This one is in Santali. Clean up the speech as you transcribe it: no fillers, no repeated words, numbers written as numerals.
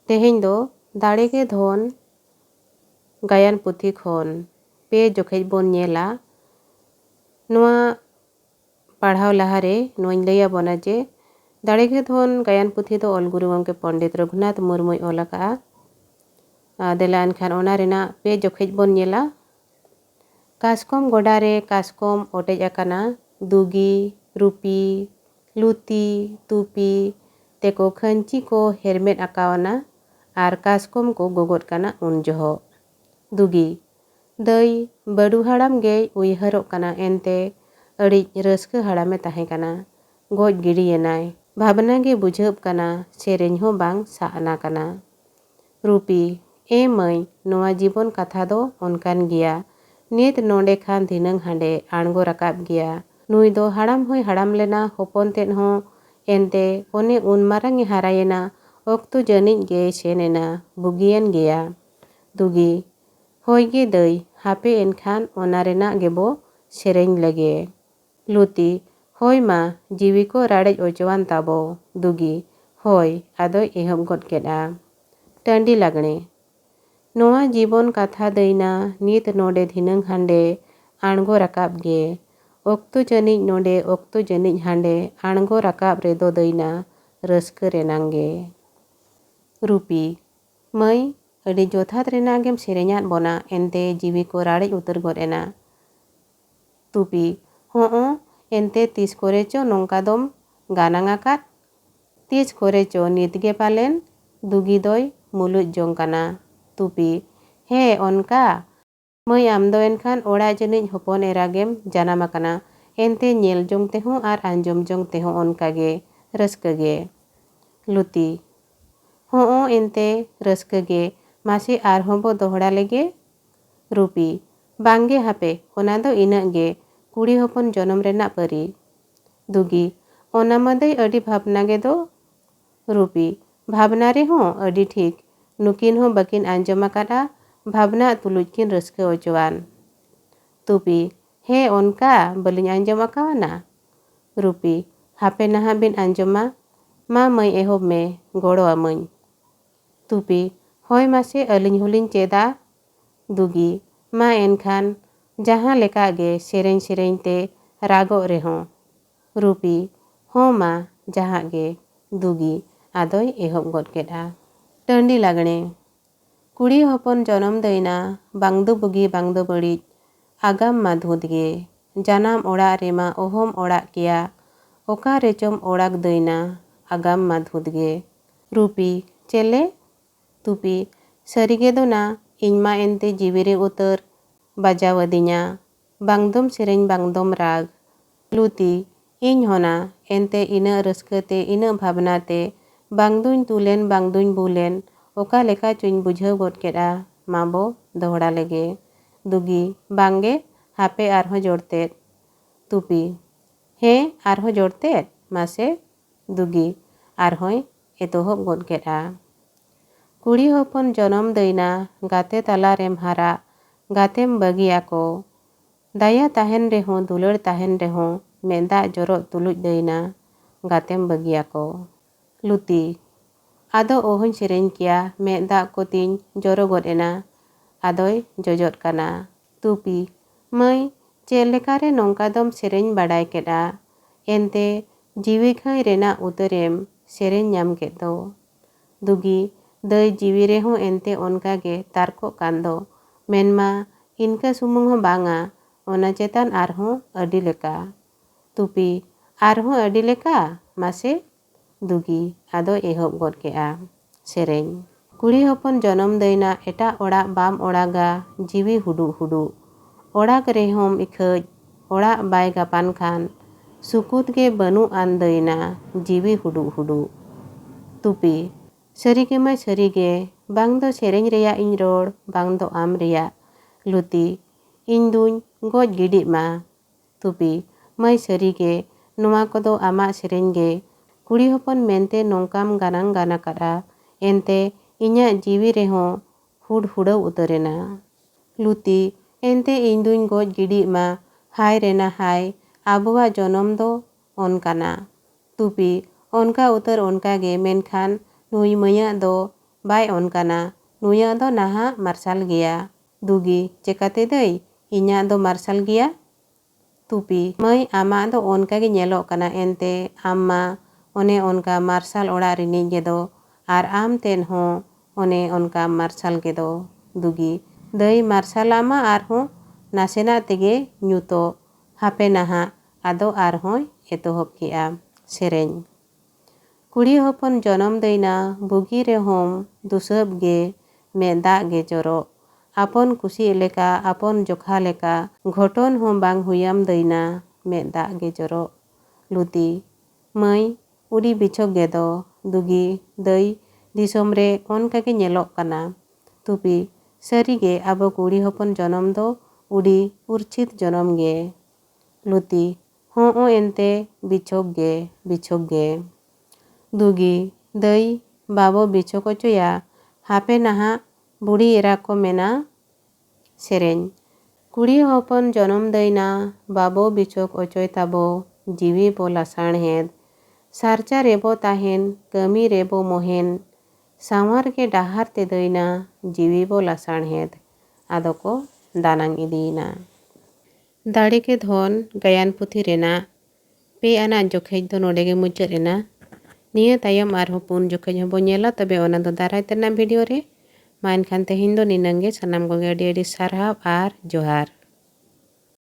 तेहेñ दो दाड़ेगे धन गायान पुथी खन पे जोखेज बोन नेला नोआ पढ़ाव लहारे नोआñ लैया बोना जे दाड़ेगे धन गायान पुथी दो ऑलगुरु गंके पंडित रघुनाथ मुर्मुय ऑल अकाआ देला एनखान ओना रेना पे जोखेज बोन नेला कासकम गोडारे कासकम ओटेज अकाना दुगी रुपी लुती तुपी तेको खंची को हेरमेट अकावना आर कासकम को गोगोट काना उन जोहो दुगी दई बड़ू हाड़ाम गे उयहरोग काना एनते अड़िज रस्क हाड़ामे ताहे काना गोज गिड़ियेनाय भावना गे बुझाब काना सेरेñ हो बांग साना काना रुपी ए मई नोआ जीवन कथा दो ओनकान गिया नित नोंडे खान धिनंग हांडे आणगो रकाब गिया नुई दो हाड़ाम होय हाड़ाम लेना होपन तेन हो एनते ओने उन मारांग हारायेना ओक्तो जनिज गे सेनेना बुगियन गिया दुगी होय गे दई हापे एनखान ओना रेना गेबो सेरेñ लगे लुती होय मा जीवी को राड़ेज ओचवान ताबो दुगी होय आदोय एहब गद केदा टांडी लागणे नोआ जीवन कथा दईना नित नोडे धिनंग हांडे आणगो रकाब गे ओक्तो जनिज नोडे ओक्तो जनिज हांडे आणगो रकाब रेदो दईना रस्क रेनांगे रुपी मई अड़ी जोथात रेनागेम सेरेñात बोना एनते जीवी को राड़ेज उतर गद एना तुपी हों एनते तीस करे चो नोंका दोम गानांग आकात तीस करे चो नितगे पालेन दुगी दोय मुलुज जोंग काना तुपी हे ओनका मई आमदो एनखान ओड़ा जनिज होपन एरागेम जानाम आकाना एनते नेल जोंग तेहों आर आंजम जोंग तेहों ओनका गे रस्क गे लुती हों एनते रस्क गे मासे आरहों बो दोहड़ा लेगे रुपी बांगे हापे ओना दो इनग गे कुड़ी होपन जनम रेना परी दुगी ओना मदई अड़ी भावना गे दो रुपी भावना रे हों अड़ी ठीक नुकिन हों बकिन आंजम आकादा भावना तुलुज किन रस्क ओचवान तुपी हे ओनका बलिन आंजम आकावाना रुपी हापे नहा बिन आंजमा मा मई एहोब में गोड़ो आमई तुपी होय मासे अलिन हुलिन चेदा दुगी मा एनखान जहाँ लेका गे सेरेñ सेरेñ ते रागो रेहों रुपी हों मा जहाँ गे दुगी आदोय एहोब गद केदा टांडी लागणे कुड़ी होपन जनम दईना बांगदो बुगी बांगदो बड़िज आगाम मा धुत गे जानाम ओड़ा रेमा ओहम ओड़ा किया ओका रेचम ओड़ाक दईना आगाम मा धुत गे रुपी चेले तुपी सरीगे दो ना इñमा एनते जीवीरे उतर बाजावदिñा बांगदम सेरेñ बांगदम राग लुती इñ होना एनते इना रस्कते इना भावनाते बांगदुñ तुलेन बांगदुñ बुलेन ओका लेका चुñ बुझाव गद केदा माबो दोहड़ा लेगे दुगी बांगे हापे आरहों जोड़तेत तुपी हे आरहों जोड़तेत मासे दुगी आरहों एतोहब गद केदा कुड़ी होपन जनम दईना गाते तला रेम हारा गातेम बगिया को दाया ताहेन रेहों दुलड़ ताहेन रेहों मेदा जोरो तुलुज दईना गातेम बगिया को लुती आदो ओहन सेरेñ किया मेदा को तीन जोरो गद एना आदोय जोजोट काना तुपी मई चेलेकारे नोंका दम सेरेñ बाडाय केदा एनते जीवी घाय रेना उतरेम सेरेñ नाम केद दो दुगी दई जीवी रेहों एनते ओनका गे तारको कांदो मेनमा इनका सुमुंग हो बांगा ओना चेतान आरहों अडी लेका तुपी आरहों अडी लेका मासे दुगी आदो एहोब गद केआ सेरेñ कुड़ी होपन जनम दईना एटा ओड़ा बाम ओड़ागा जीवी हुडू हुडू ओड़ाक रेहोम इखज ओड़ा बाय गापान खान सुकुत गे बनु आन दईना जीवी हुडू हुडू तुपी सरीगे मा सरीगे बांग दो सेरेñ रेया इñ रोड़ बांग दो आम रेया लुती इñ दुñ गज गिड़ी मा तुपी मई सरीगे नोआ कोदो आमा सेरेñ गे कुड़ी होपन मेनते नोंकाम गानांग गाना कादा एनते इñा जीवी रेहों हुड हुडाव उतरेना लुती एनते इñ दुñ गज गिड़ी मा हाय रेना हाय आबुआ जनम दो ओनकाना तुपी ओनका उतर ओनका गे मेनखान नुई मया दो ᱵᱟᱭ ᱚᱱᱠᱟᱱᱟ, ᱱᱩᱭᱟᱜ ᱫᱚ ᱱᱟᱦᱟᱜ ᱢᱟᱨᱥᱟᱞ ᱜᱮᱭᱟ᱾ ᱫᱩᱜᱤ, ᱪᱮᱠᱟᱛᱮ ᱫᱟᱹᱭ, ᱤᱧᱟᱹᱜ ᱫᱚ ᱢᱟᱨᱥᱟᱞ ᱜᱮᱭᱟ? ᱛᱩᱯᱤ, ᱢᱟᱹᱭ ᱟᱢᱟᱜ ᱫᱚ ᱚᱱᱠᱟ ᱜᱮ ᱧᱮᱞᱚᱜ ᱠᱟᱱᱟ ᱮᱱᱛᱮ ᱟᱢ ᱢᱟ ᱚᱱᱮ ᱚᱱᱠᱟ ᱢᱟᱨᱥᱟᱞ ᱚᱲᱟᱜ ᱨᱤᱱᱤᱡ ᱜᱮᱫᱚ ᱟᱨ ᱟᱢ ᱛᱮᱱ ᱦᱚᱸ ᱚᱱᱮ ᱚᱱᱠᱟ ᱢᱟᱨᱥᱟᱞ ᱜᱮᱫᱚ᱾ ᱫᱩᱜᱤ, ᱫᱟᱹᱭ ᱢᱟᱨᱥᱟᱞᱟᱜ ᱢᱟ ᱟᱨᱦᱚᱸ ᱱᱟᱥᱮᱱᱟᱜ ᱛᱮᱜᱮ ᱧᱩᱛᱚᱜ, ᱦᱟᱯᱮ ᱱᱟᱦᱟᱜ ᱟᱫᱚ ᱟᱨᱦᱚᱸᱭ ᱮᱛᱚᱦᱚᱵ ᱠᱮᱜᱼᱟ ᱥᱮᱨᱮᱧ᱾ ᱠᱩᱲᱤ ᱦᱚᱯᱚᱱ ᱡᱚᱱᱚᱢ ᱫᱟᱹᱭᱱᱟ ᱵᱩᱜᱤ ᱨᱮᱦᱚᱸᱢ ᱫᱩᱥᱟᱹᱵ ᱜᱮ ᱢᱮᱫ ᱫᱟᱜ ᱜᱮ ᱡᱚᱨᱚᱜ, ᱟᱯᱚᱱ ᱠᱩᱥᱤᱜ ᱞᱮᱠᱟ ᱟᱯᱚᱱ ᱡᱚᱠᱷᱟ ᱞᱮᱠᱟ ᱜᱷᱚᱴᱚᱱ ᱦᱚᱸ ᱵᱟᱝ ᱦᱩᱭᱟᱢ ᱫᱟᱹᱭᱱᱟ ᱢᱮᱫ ᱫᱟᱜ ᱜᱮ ᱡᱚᱨᱚᱜ᱾ ᱞᱩᱛᱤ, ᱢᱟᱹᱭ ᱩᱰᱤ ᱵᱤᱪᱷᱚᱠ ᱜᱮᱫᱚ᱾ ᱫᱩᱜᱤ, ᱫᱟᱹᱭ ᱫᱤᱥᱚᱢ ᱨᱮ ᱚᱱᱠᱟ ᱜᱮ ᱧᱮᱞᱚᱜ ᱠᱟᱱᱟ᱾ ᱛᱩᱯᱤ, ᱥᱟᱹᱨᱤᱜᱮ ᱟᱵᱚ ᱠᱩᱲᱤ ᱦᱚᱯᱚᱱ ᱡᱚᱱᱚᱢ ᱫᱚ ᱩᱰᱤ ᱩᱨᱪᱷᱤᱛ ᱡᱚᱱᱚᱢ ᱜᱮ᱾ ᱞᱩᱛᱤ, ᱦᱚᱸ ᱮᱱᱛᱮ ᱵᱤᱪᱷᱚᱠ ᱜᱮ, ᱵᱤᱪᱷᱚᱠ ᱜᱮ᱾ ᱫᱩᱜᱤ, ᱫᱟᱹᱭ ᱵᱟᱵᱚ ᱵᱤᱪᱷᱚᱠ ᱚᱪᱚᱭᱟ, ᱦᱟᱯᱮ ᱱᱟᱦᱟᱜ ᱵᱩᱲᱦᱤ ᱮᱨᱟ ᱠᱚ ᱢᱮᱱᱟ ᱥᱮᱨᱮᱧ᱾ ᱠᱩᱲᱤ ᱦᱚᱯᱚᱱ ᱡᱚᱱᱚᱢ ᱫᱟᱹᱭᱱᱟ ᱵᱟᱵᱚ ᱵᱤᱪᱷᱚᱠ ᱚᱪᱚᱭ ᱛᱟᱵᱚ ᱡᱤᱣᱤ ᱵᱚ ᱞᱟᱥᱟᱬᱦᱮᱫ, ᱥᱟᱨᱪᱟ ᱨᱮᱵᱚ ᱛᱟᱦᱮᱱ ᱠᱟᱹᱢᱤ ᱨᱮᱵᱚ ᱢᱚᱦᱮᱱ, ᱥᱟᱶᱟᱨ ᱜᱮ ᱰᱟᱦᱟᱨ ᱛᱮ ᱫᱟᱹᱭᱱᱟ ᱡᱤᱣᱤ ᱵᱚ ᱞᱟᱥᱟᱬᱦᱮᱫ᱾ ᱟᱫᱚ ᱠᱚ ᱫᱟᱱᱟᱝ ᱤᱫᱤᱭᱮᱱᱟ᱾ ᱫᱟᱲᱮ ᱜᱮ ᱫᱷᱚᱱ ᱜᱟᱭᱟᱱ ᱯᱩᱛᱷᱤ ᱨᱮᱱᱟᱜ 2 ᱟᱱᱟᱜ ᱡᱚᱠᱷᱮᱡ ᱫᱚ ᱱᱚᱰᱮ ᱜᱮ ᱢᱩᱪᱟᱹᱫ ᱮᱱᱟ᱾ ᱱᱤᱭᱟᱹ ᱛᱟᱭᱚᱢ ᱟᱨᱦᱚᱸ 4 ᱡᱚᱠᱷᱮᱡ ᱦᱚᱸᱵᱚ ᱧᱮᱞᱟ, ᱛᱚᱵᱮ ᱚᱱᱟ ᱫᱚ ᱫᱟᱨᱟᱭ ᱛᱮᱱᱟᱜ ᱵᱷᱤᱰᱤᱭᱳ ᱨᱮ᱾ ᱢᱟ ᱮᱱᱠᱷᱟᱱ ᱛᱮᱦᱮᱧ ᱫᱚ ᱱᱤᱱᱟᱹᱝ ᱜᱮ, ᱥᱟᱱᱟᱢ ᱠᱚᱜᱮ ᱟᱹᱰᱤ ᱟᱹᱰᱤ ᱥᱟᱨᱦᱟᱣ ᱟᱨ ᱡᱚᱦᱟᱨ᱾